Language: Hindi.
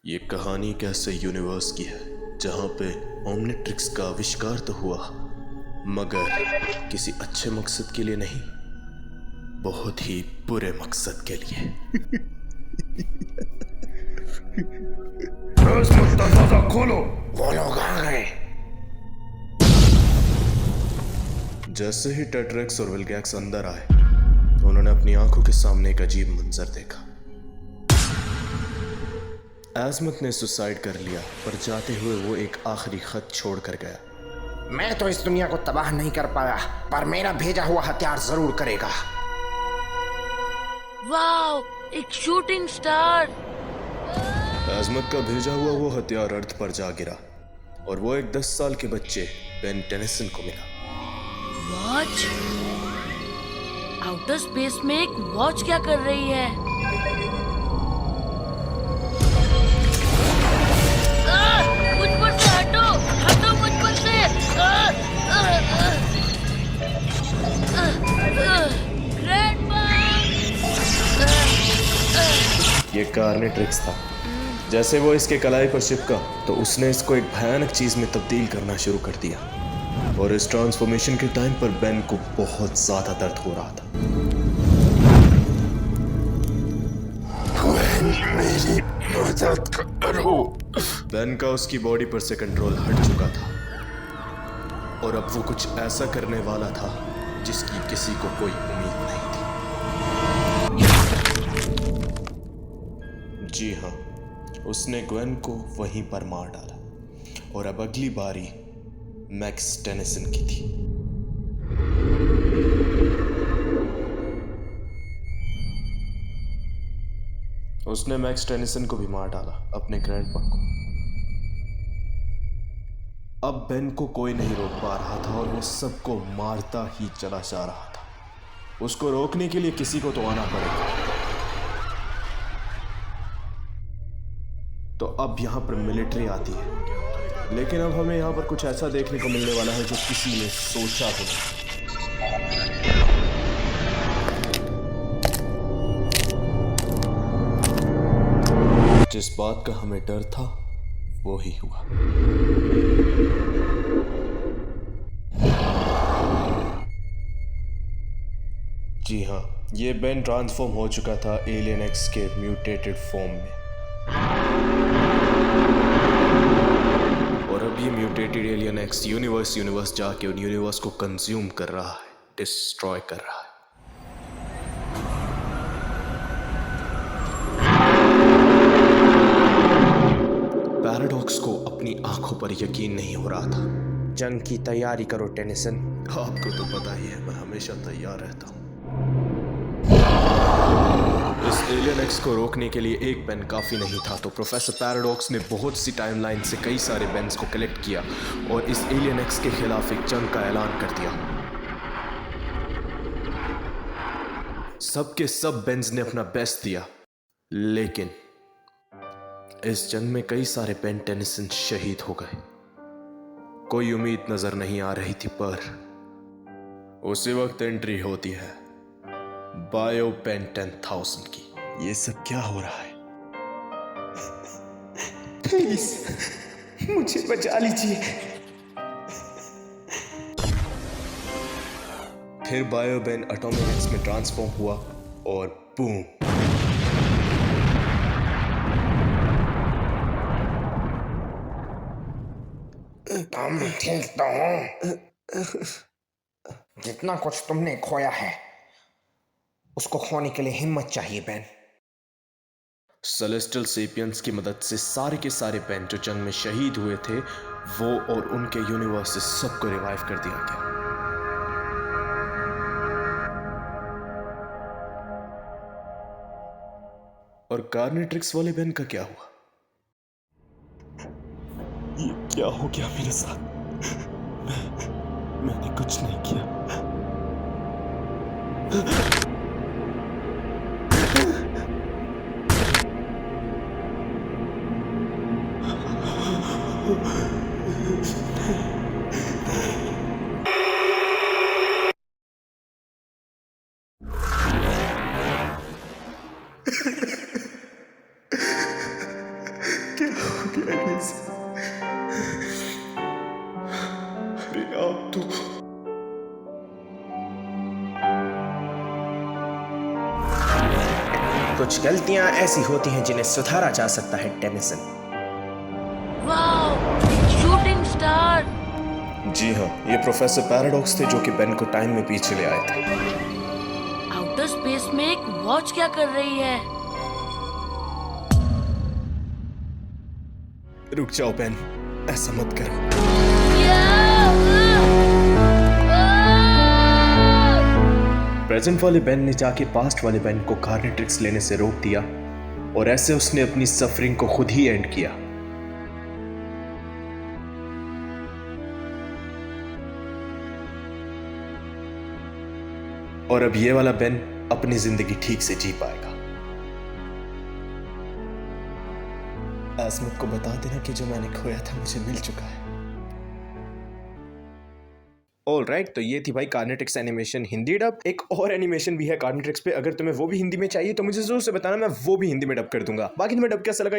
ये कहानी एक ऐसे यूनिवर्स की है जहां पे ओमनिट्रिक्स का आविष्कार तो हुआ मगर किसी अच्छे मकसद के लिए नहीं, बहुत ही बुरे मकसद के लिए। दरवाजा खोलो। वो लोग आ गए। जैसे ही टेट्रेक्स और विल्गैक्स अंदर आए, उन्होंने अपनी आंखों के सामने एक अजीब मंजर देखा। आजमत ने सुसाइड कर लिया, पर जाते हुए वो एक आखिरी खत छोड़ कर गया। मैं तो इस दुनिया को तबाह नहीं कर पाया, पर मेरा भेजा हुआ हथियार जरूर करेगा। वाओ, एक शूटिंग स्टार। आजमत का भेजा हुआ वो हथियार अर्थ पर जा गिरा और वो एक 10 साल के बच्चे बेन टेनिसन को मिला। वॉच? आउटर स्पेस में एक वॉच क्या कर रही है? मुझ पर से हटो, हटो मुझ पर से। ग्रैंडपा! ये कार्नेट्रिक्स था। जैसे वो इसके कलाई पर चिपका तो उसने इसको एक भयानक चीज में तब्दील करना शुरू कर दिया, और इस ट्रांसफॉर्मेशन के टाइम पर बेन को बहुत ज्यादा दर्द हो रहा था। मेरी मदद करो। बेन का उसकी बॉडी पर से कंट्रोल हट चुका था और अब वो कुछ ऐसा करने वाला था जिसकी किसी को कोई उम्मीद नहीं थी। जी हाँ, उसने ग्वेन को वहीं पर मार डाला और अब अगली बारी मैक्स टेनिसन की थी। उसने मैक्स टेनिसन को भी मार डाला, अपने ग्रैंडपा को। अब बेन को कोई नहीं रोक पा रहा था और वो सबको मारता ही चला जा रहा था। उसको रोकने के लिए किसी को तो आना पड़ेगा। तो अब यहां पर मिलिट्री आती है, लेकिन अब हमें यहां पर कुछ ऐसा देखने को मिलने वाला है जो किसी ने सोचा भी नहीं। जिस बात का हमें डर था वो ही हुआ। जी हाँ, ये बेन ट्रांसफॉर्म हो चुका था एलियन एक्स के म्यूटेटेड फॉर्म में, और अब ये म्यूटेटेड एलियन एक्स यूनिवर्स जाके उन यूनिवर्स को कंज्यूम कर रहा है, डिस्ट्रॉय कर रहा है। पैराडॉक्स को अपनी आंखों पर यकीन नहीं हो रहा था। जंग की तैयारी करो टेनिसन। आपको तो पता ही है, मैं हमेशा तैयार रहता हूँ। इस एलियन एक्स को रोकने के लिए एक बेन काफी नहीं था, तो प्रोफेसर पैराडॉक्स ने बहुत सी टाइमलाइन से कई सारे बेन्स को कलेक्ट किया और इस एलियन एक्स के खिलाफ एक जंग का ऐलान कर दिया। सबके सब बेन्स ने अपना बेस्ट दिया, लेकिन इस जंग में कई सारे बेन टेनिसन शहीद हो गए। कोई उम्मीद नजर नहीं आ रही थी, पर उसी वक्त एंट्री होती है बायो बेन 10,000 की। ये सब क्या हो रहा है? प्लीज मुझे बचा लीजिए। फिर बायो बेन एटॉमिक एक्स में ट्रांसफॉर्म हुआ और बूम, तुम ठीक तो हो? जितना कुछ तुमने खोया है उसको खोने के लिए हिम्मत चाहिए बेन। सेलेस्टियल सेपियंस की मदद से सारे के सारे बेन जो जंग में शहीद हुए थे, वो और उनके यूनिवर्स से सबको रिवाइव कर दिया गया। और कार्नेट्रिक्स वाले बेन का क्या हुआ? ये क्या हो गया मेरे साथ? मैंने कुछ नहीं किया। गया ये सब। अरे आप तो कुछ गलतियां ऐसी होती हैं जिन्हें सुधारा जा सकता है टेनिसन। Wow, shooting star. जी हाँ, ये प्रोफेसर पैराडॉक्स थे जो कि बेन को टाइम में पीछे ले आए थे। आउटर स्पेस में एक वॉच क्या कर रही है? रुक जाओ बेन, ऐसा मत करो। प्रेजेंट वाले बेन ने जाके पास्ट वाले बेन को कार्नेट्रिक्स लेने से रोक दिया और ऐसे उसने अपनी सफरिंग को खुद ही एंड किया। और अब ये वाला बेन अपनी जिंदगी ठीक से जी पाएगा। आजमत को बता देना कि जो मैंने खोया था मुझे मिल चुका है। ऑलराइट, तो ये थी भाई कार्नेट्रिक्स एनिमेशन हिंदी डब। एक और एनिमेशन भी है कार्नेट्रिक्स पे, अगर तुम्हें वो भी हिंदी में चाहिए तो मुझे जरूर से बताना, मैं वो भी हिंदी में डब कर दूंगा। बाकी तुम्हें डब कैसा लगा